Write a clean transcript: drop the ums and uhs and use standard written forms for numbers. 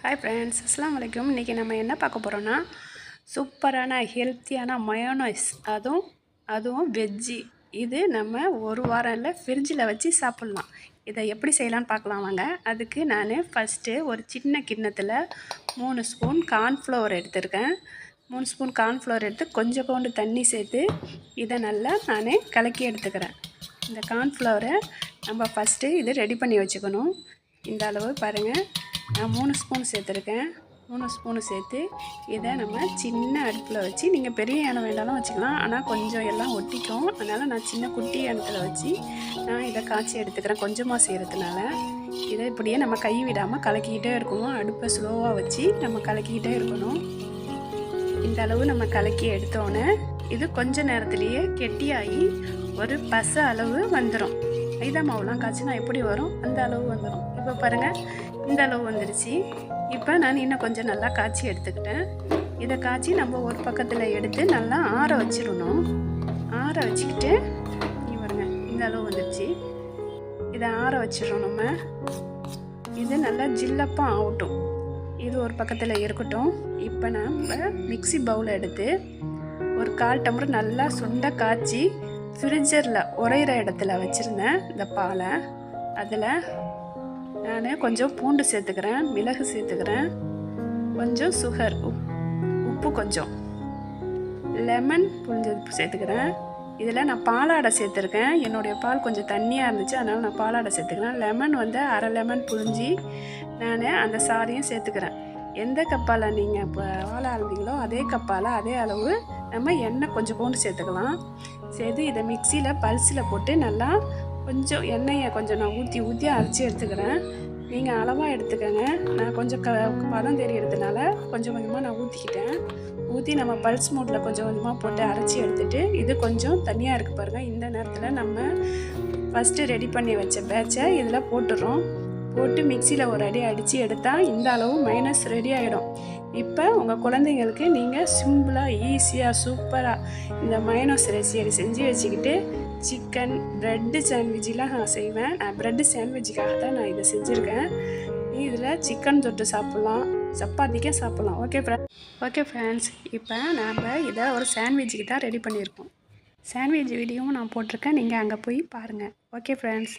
Hi friends, அஸ்ஸலாமு அலைக்கும். இன்றைக்கி நம்ம என்ன பார்க்க போகிறோன்னா, சூப்பரான ஹெல்த்தியான மயோனைஸ், அதுவும் வெஜ்ஜி. இது நம்ம ஒரு வாரம் இல்லை, ஃப்ரிட்ஜில் வச்சு சாப்பிட்லாம். இதை எப்படி செய்யலான்னு பார்க்கலாம் வாங்க. அதுக்கு நான் ஃபஸ்ட்டு ஒரு சின்ன கிண்ணத்தில் 3 ஸ்பூன் கார்ன்ஃப்ளவர் எடுத்துருக்கேன். 3 ஸ்பூன் கார்ன்ஃப்ளவர் எடுத்து கொஞ்சோண்டு தண்ணி சேர்த்து இதை நல்லா நான் கலக்கி எடுத்துக்கிறேன். இந்த கார்ன்ஃப்ளவரை நம்ம ஃபஸ்ட்டு இது ரெடி பண்ணி வச்சுக்கணும். இந்த அளவு பாருங்கள், நான் 3 ஸ்பூன் சேர்த்துருக்கேன். 3 ஸ்பூனு சேர்த்து இதை நம்ம சின்ன அடுப்பில் வச்சு, நீங்கள் பெரிய யானை வேண்டாலும் வச்சுக்கலாம், ஆனால் கொஞ்சம் எல்லாம் ஒட்டிக்கும். அதனால் நான் சின்ன குட்டி யானத்தில் வச்சு நான் இதை காய்ச்சி எடுத்துக்கிறேன். கொஞ்சமாக செய்கிறதுனால இதை இப்படியே நம்ம கை விடாமல் கலக்கிக்கிட்டே இருக்கணும். அடுப்பை ஸ்லோவாக வச்சு நம்ம கலக்கிக்கிட்டே இருக்கணும். இந்த அளவு நம்ம கலக்கி எடுத்தோன்னே இது கொஞ்ச நேரத்துலேயே கெட்டியாகி ஒரு பசை அளவு வந்துடும். மைதா மாவுலாம் காய்ச்சினா எப்படி வரும், அந்த அளவு வந்துடும். இப்போ பாருங்கள், இந்த அளவு வந்துடுச்சு. இப்போ நான் இன்னும் கொஞ்சம் நல்லா காய்ச்சி எடுத்துக்கிட்டேன். இதை காய்ச்சி நம்ம ஒரு பக்கத்தில் எடுத்து நல்லா ஆற வச்சிடணும். ஆற வச்சுக்கிட்டு பாருங்க, இந்த அளவு வந்துடுச்சு. இதை ஆற வச்சிடணும். நம்ம இது நல்லா ஜில்லப்பாக ஆகட்டும். இது ஒரு பக்கத்தில் இருக்கட்டும். இப்போ நம்ம மிக்ஸி பவுலை எடுத்து ஒரு 1/4 டம்ளர் நல்லா சுண்ட காய்ச்சி ஃப்ரிட்ஜரில் உரையிற இடத்துல வச்சுருந்தேன் இந்த பாலை. அதில் நான் கொஞ்சம் பூண்டு சேர்த்துக்கிறேன், மிளகு சேர்த்துக்கிறேன், கொஞ்சம் சுகர், உப்பு, கொஞ்சம் லெமன் புழிஞ்சு சேர்த்துக்கிறேன். இதில் நான் பாலாடை சேர்த்துருக்கேன். என்னுடைய பால் கொஞ்சம் தண்ணியாக இருந்துச்சு, அதனால் நான் பாலாடை சேர்த்துக்கிறேன். லெமன் வந்து அரை லெமன் புழிஞ்சி நான் அந்த சாறையும் சேர்த்துக்கிறேன். எந்த கப்பால் நீங்கள் இப்போ வாழை அளந்தீங்களோ அதே கப்பால் அதே அளவு நம்ம எண்ணெய் கொஞ்சம் போண்டு சேர்த்துக்கலாம். சேர்த்து இதை மிக்சியில் பல்ஸில் போட்டு நல்லா கொஞ்சம் எண்ணெயை கொஞ்சம் நான் ஊற்றி அரைச்சி எடுத்துக்கிறேன். நீங்கள் அளவாக எடுத்துக்கோங்க. நான் கொஞ்சம் பதம் தெரியறதுனால கொஞ்சம் கொஞ்சமாக நான் ஊற்றிக்கிட்டேன். ஊற்றி நம்ம பல்ஸ் மோட்டில் கொஞ்சம் கொஞ்சமாக போட்டு அரைச்சி எடுத்துகிட்டு, இது கொஞ்சம் தனியாக இருக்குது பாருங்கள். இந்த நேரத்தில் நம்ம ஃபஸ்ட்டு ரெடி பண்ணி வச்ச பேட்சை இதில் போட்டுடுறோம். போட்டு மிக்சியில் ஒரு அடி அடித்து எடுத்தால் இந்த அளவு மைனஸ் ரெடி ஆகிடும். இப்போ உங்கள் குழந்தைங்களுக்கு நீங்கள் சிம்பிளாக ஈஸியாக சூப்பராக இந்த மைனஸ் ரெசிபி செஞ்சு வச்சுக்கிட்டு சிக்கன் ப்ரெட்டு சாண்ட்விட்செலாம் நான் செய்வேன். நான் ப்ரெட்டு சாண்ட்விட்சுக்காக தான் நான் இதை செஞ்சுருக்கேன். இதில் சிக்கன் தொட்டு சாப்பிட்லாம், சப்பாத்திக்கே சாப்பிட்லாம். ஓகே ஃப்ரெண்ட்ஸ், இப்போ நாம் இதை ஒரு சாண்ட்விட்சுக்கு தான் ரெடி பண்ணியிருக்கோம். சாண்ட்விட்ச் வீடியோவும் நான் போட்டிருக்கேன், நீங்கள் அங்கே போய் பாருங்கள். Okay friends.